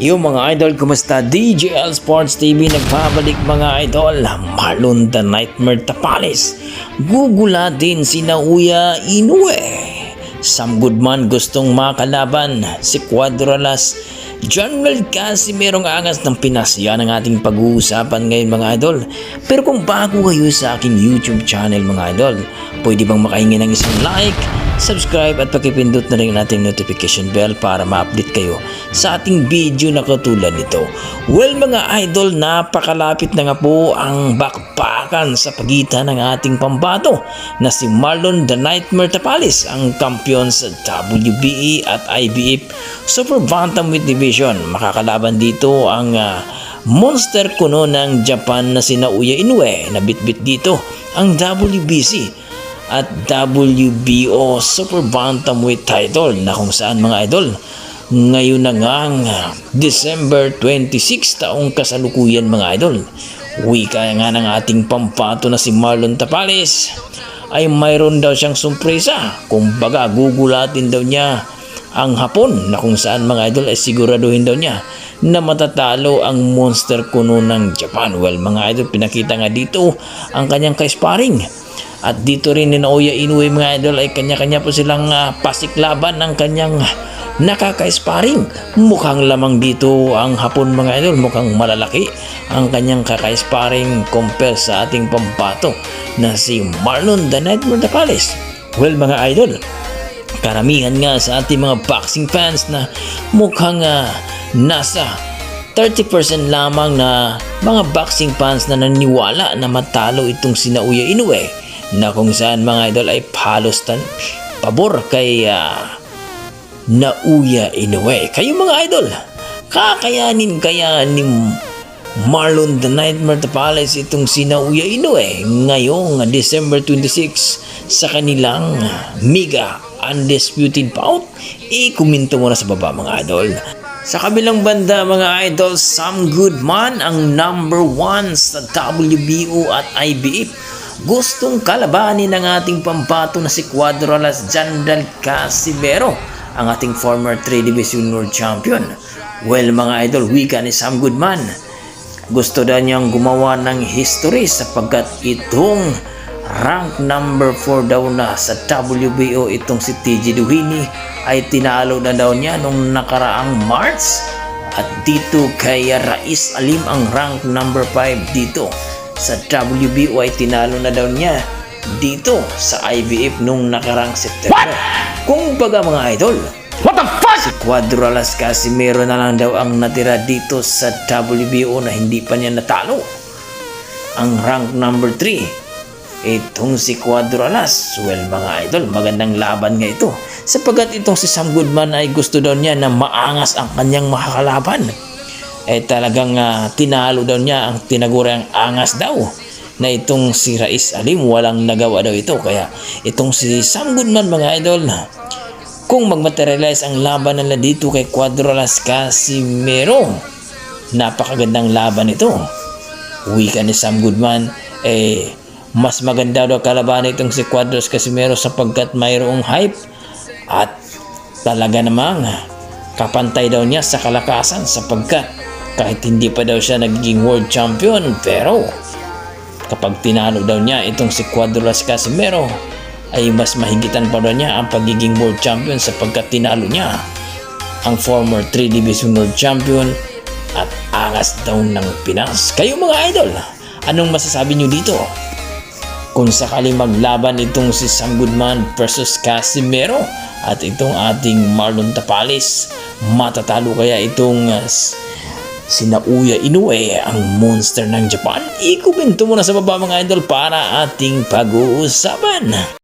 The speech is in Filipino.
Yung mga idol, kumusta? DJL Sports TV nagbabalik mga idol. Marlon the Nightmare Tapales. Gugula din si Naoya Inoue. Sam Goodman gustong makalaban si Cuadralas. General Casimero ang angas ng Pinas. Yan ang ating pag-uusapan ngayon mga idol. Pero kung bago kayo sa aking YouTube channel mga idol, pwede bang makahingi ng isang like, subscribe at pakipindot na rin natin notification bell para ma-update kayo sa ating video na katulad nito. Well mga idol, napakalapit na nga po ang bakbakan sa pagitan ng ating pambato na si Marlon the Nightmare Tapales, ang kampiyon sa WBE at IBF Super Bantamweight Division. Makakalaban dito ang monster kuno ng Japan na si Naoya Inoue. Nabitbit dito ang WBC at WBO Super Bantamweight title na kung saan mga idol, ngayon na ngang December 26 taong kasalukuyan mga idol, wika nga ng ating pampato na si Marlon Tapales ay mayroon daw siyang sorpresa. Kumbaga gugulatin daw niya ang Hapon na kung saan mga idol ay siguraduhin daw niya na matatalo ang monster kuno ng Japan. Well mga idol, pinakita nga dito ang kanyang ka-sparring. At dito rin ni Naoya Inoue mga idol ay kanya-kanya po silang pasiklaban ng kanyang nakaka-sparring. Mukhang lamang dito ang Hapon mga idol, mukhang malalaki ang kanyang kaka-sparring compare sa ating pambato na si Marlon the Nightmare Tapales. Well mga idol, karamihan nga sa ating mga boxing fans na mukhang nasa 30% lamang na mga boxing fans na naniwala na matalo itong si Naoya Inoue, na kung saan mga idol ay halos pabor kay Naoya Inoue. Kayo mga idol, kakayanin kaya ni Marlon the Nightmare Tapales itong si Naoya Inoue ngayong December 26 sa kanilang mega undisputed bout? I-komento mo na sa baba mga idol. Sa kabilang banda mga idol, Sam Goodman ang number 1 sa WBO at IBF. Gustong kalabanin ng ating pambato na si Cuadralas General Casimero, ang ating former 3 Division World Champion. Well mga idol, wika ni Sam Goodman, gusto daw niyang gumawa ng history sapagkat itong rank number 4 daw na sa WBO itong si TJ Duhini ay tinalo na daw niya nung nakaraang March. At dito kay Rais Alim ang rank number 5 dito sa WBO ay tinalo na daw niya dito sa IBF nung nakarang September. Kung baga mga idol, what the fuck? Si Cuadralas Casimero na lang daw ang natira dito sa WBO na hindi pa niya natalo. Ang rank number 3, itong si Cuadralas. Well mga idol, magandang laban nga ito sapagkat itong si Sam Goodman ay gusto daw niya na maangas ang kanyang makakalaban. Talagang tinalo daw niya ang tinaguriang angas daw na itong si Rais Alim. Walang nagawa daw ito. Kaya itong si Sam Goodman mga idol, kung magmaterialize ang laban nila dito kay Cuadralas Casimero, napakagandang laban ito. Wika ni Sam Goodman, mas maganda daw kalaban itong si Cuadralas Casimero sapagkat mayroong hype at talaga namang kapantay daw niya sa kalakasan sapagkat kahit hindi pa daw siya nagiging world champion, pero kapag tinalo daw niya itong si Cuadralas Casimero ay mas mahigitan pa daw niya ang pagiging world champion sapagkat tinalo niya ang former 3 Division World Champion at angas daw ng Pinas. Kayo mga idol, anong masasabi nyo dito? Kung sakaling maglaban itong si Sam Goodman versus Casimero at itong ating Marlon Tapales, matatalo kaya itong si Naoya Inoue, ang monster ng Japan? I-komento mo na sa baba mga idol para ating pag-uusapan.